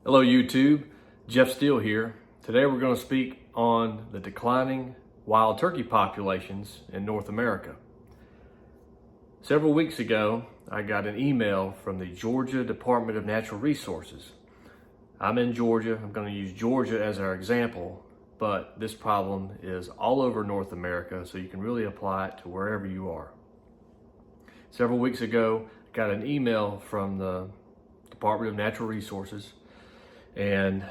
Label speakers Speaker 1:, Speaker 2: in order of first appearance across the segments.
Speaker 1: Hello YouTube, Jeff Steele here. Today we're going to speak on the declining wild turkey populations in North America. Several weeks ago, I got an email from the Georgia Department of Natural Resources. I'm in Georgia. I'm going to use Georgia as our example, but this problem is all over North America, so you can really apply it to wherever you are. Several weeks ago, I got an email from the Department of Natural Resources, and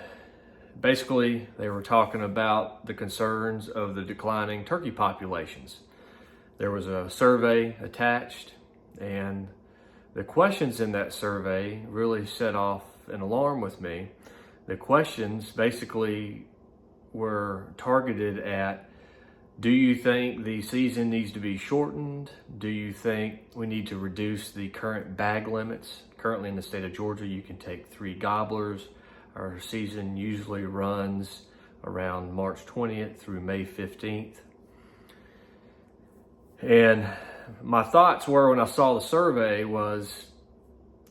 Speaker 1: basically they were talking about the concerns of the declining turkey populations. There was a survey attached, and the questions in that survey really set off an alarm with me. The questions basically were targeted at, do you think the season needs to be shortened? Do you think we need to reduce the current bag limits? Currently in the state of Georgia, you can take 3 gobblers. Our season usually runs around March 20th through May 15th. And my thoughts were, when I saw the survey, was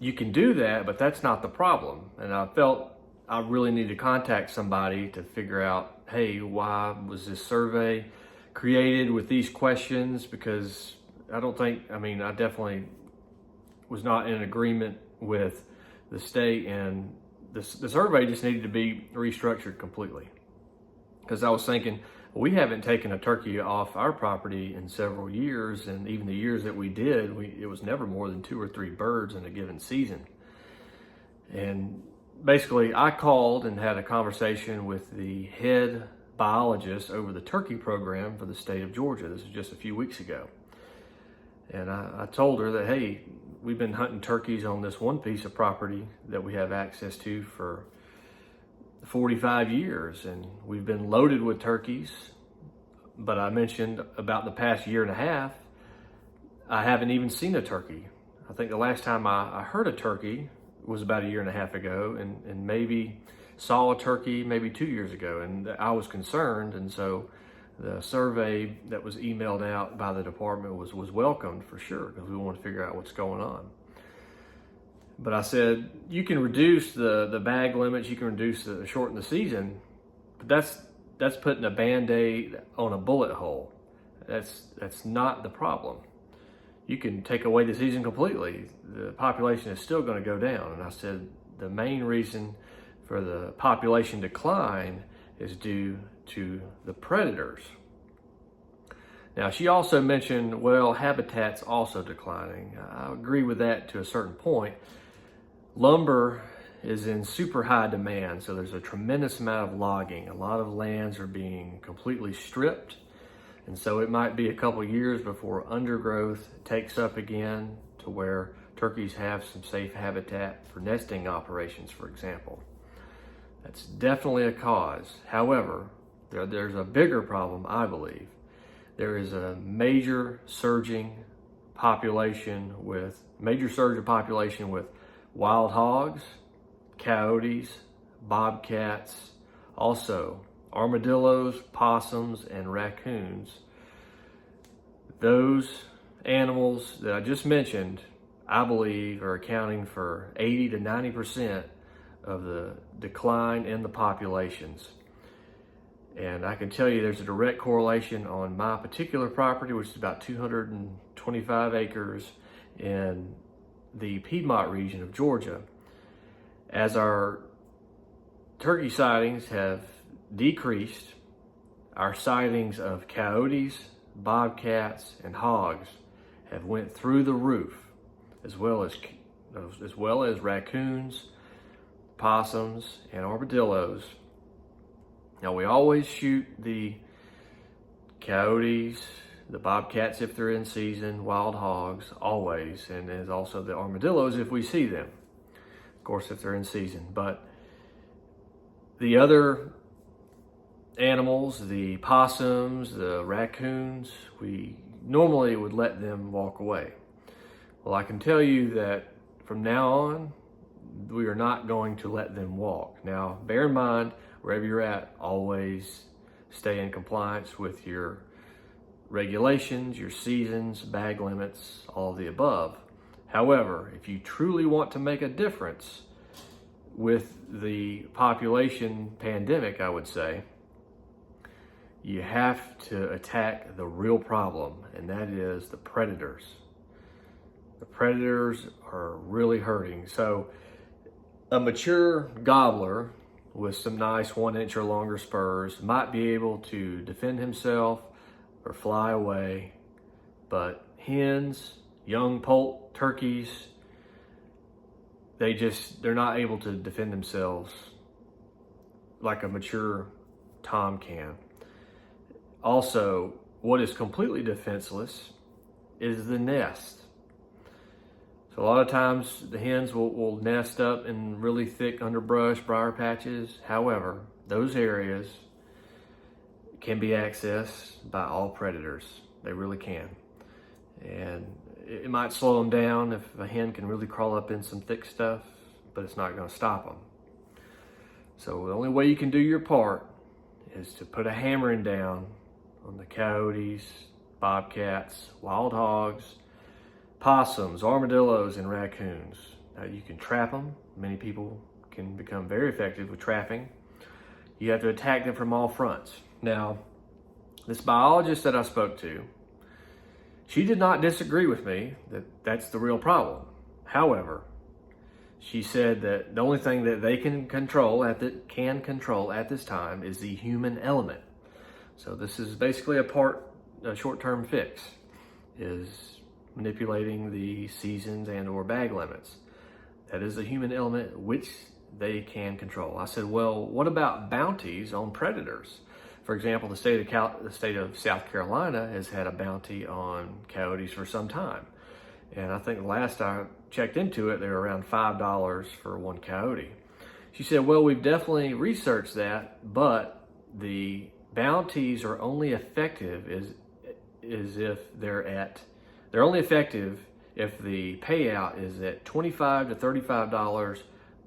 Speaker 1: you can do that, but that's not the problem. And I felt I really need to contact somebody to figure out, hey, why was this survey created with these questions? Because I definitely was not in agreement with the state, and the survey just needed to be restructured completely. Because I was thinking, we haven't taken a turkey off our property in several years, and even the years that we did, it was never more than 2 or 3 birds in a given season. And basically, I called and had a conversation with the head biologist over the turkey program for the state of Georgia. This was just a few weeks ago. And I told her that, hey, we've been hunting turkeys on this one piece of property that we have access to for 45 years, and we've been loaded with turkeys. But I mentioned about the past year and a half, I haven't even seen a turkey. I think the last time I heard a turkey was about a year and a half ago, and maybe saw a turkey maybe 2 years ago, and I was concerned. And so the survey that was emailed out by the department was welcomed for sure, because we want to figure out what's going on. But I said, you can reduce the bag limits, you can shorten the season, but that's putting a Band-Aid on a bullet hole. That's not the problem. You can take away the season completely. The population is still going to go down. And I said, the main reason for the population decline is due to the predators. Now, she also mentioned, well, habitat's also declining. I agree with that to a certain point. Lumber is in super high demand, so there's a tremendous amount of logging. A lot of lands are being completely stripped, and so it might be a couple years before undergrowth takes up again to where turkeys have some safe habitat for nesting operations, for example. That's definitely a cause. However, there's a bigger problem, I believe. There is a major surge of population with wild hogs, coyotes, bobcats, also armadillos, possums, and raccoons. Those animals that I just mentioned, I believe, are accounting for 80 to 90% of the decline in the populations. And I can tell you there's a direct correlation on my particular property, which is about 225 acres in the Piedmont region of Georgia. As our turkey sightings have decreased, our sightings of coyotes, bobcats, and hogs have went through the roof, as well as raccoons, possums, and armadillos. Now, we always shoot the coyotes, the bobcats if they're in season, wild hogs, always, and there's also the armadillos if we see them, of course, if they're in season. But the other animals, the possums, the raccoons, we normally would let them walk away. Well, I can tell you that from now on, we are not going to let them walk. Now, bear in mind, wherever you're at, always stay in compliance with your regulations, your seasons, bag limits, all of the above. However, if you truly want to make a difference, with the population pandemic, I would say, you have to attack the real problem, and that is the predators. The predators are really hurting. So a mature gobbler with some nice 1 inch or longer spurs might be able to defend himself or fly away, but hens, young poult turkeys, they're not able to defend themselves like a mature tom can. Also, what is completely defenseless is the nest. So a lot of times the hens will nest up in really thick underbrush, briar patches. However, those areas can be accessed by all predators. They really can. And it might slow them down if a hen can really crawl up in some thick stuff, but it's not going to stop them. So the only way you can do your part is to put a hammering down on the coyotes, bobcats, wild hogs, opossums, armadillos, and raccoons. Now you can trap them. Many people can become very effective with trapping. You have to attack them from all fronts. Now, this biologist that I spoke to, she did not disagree with me that that's the real problem. However, she said that the only thing that they can control at this time is the human element. So this is basically a short-term fix, is manipulating the seasons and or bag limits. That is the human element which they can control. I said, well, what about bounties on predators? For example, the state of South Carolina has had a bounty on coyotes for some time. And I think the last I checked into it, they were around $5 for one coyote. She said, well, we've definitely researched that, but the bounties are only effective if they're only effective if the payout is at $25 to $35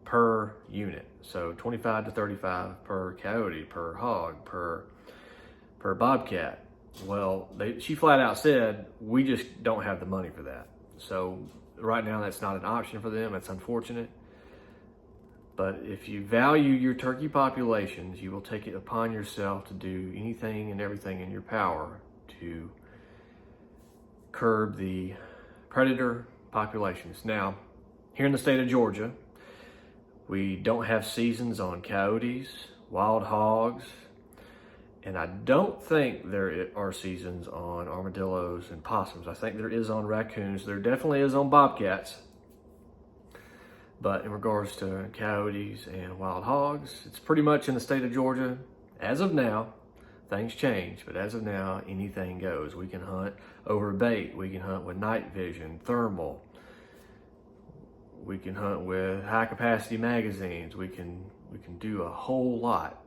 Speaker 1: per unit. So 25 to 35 per coyote, per hog, per bobcat. Well, she flat out said, we just don't have the money for that. So right now that's not an option for them. It's unfortunate. But if you value your turkey populations, you will take it upon yourself to do anything and everything in your power to curb the predator populations. Now, here in the state of Georgia, we don't have seasons on coyotes, wild hogs, and I don't think there are seasons on armadillos and possums. I think there is on raccoons. There definitely is on bobcats. But in regards to coyotes and wild hogs, it's pretty much in the state of Georgia. As of now, things change, but as of now, anything goes. We can hunt over bait. We can hunt with night vision, thermal. We can hunt with high capacity magazines. We can do a whole lot.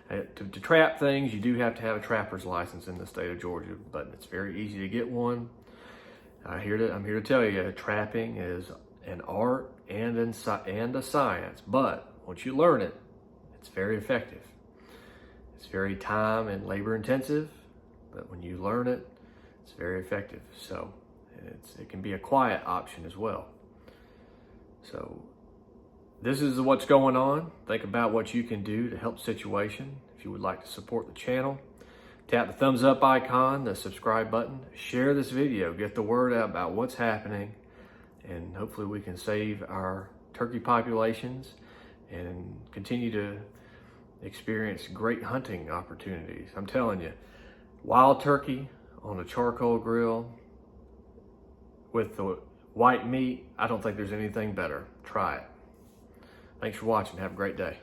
Speaker 1: And to trap things, you do have to have a trapper's license in the state of Georgia, but it's very easy to get one. I'm here to tell you, trapping is an art and a science, but once you learn it, it's very effective. It's very time and labor intensive, but when you learn it, it's very effective. So it can be a quiet option as well. So this is what's going on. Think about what you can do to help the situation. If you would like to support the channel, tap the thumbs up icon, the subscribe button, share this video, get the word out about what's happening, and hopefully we can save our turkey populations and continue to experience great hunting opportunities. I'm telling you, wild turkey on a charcoal grill with the white meat, I don't think there's anything better. Try it. Thanks for watching. Have a great day.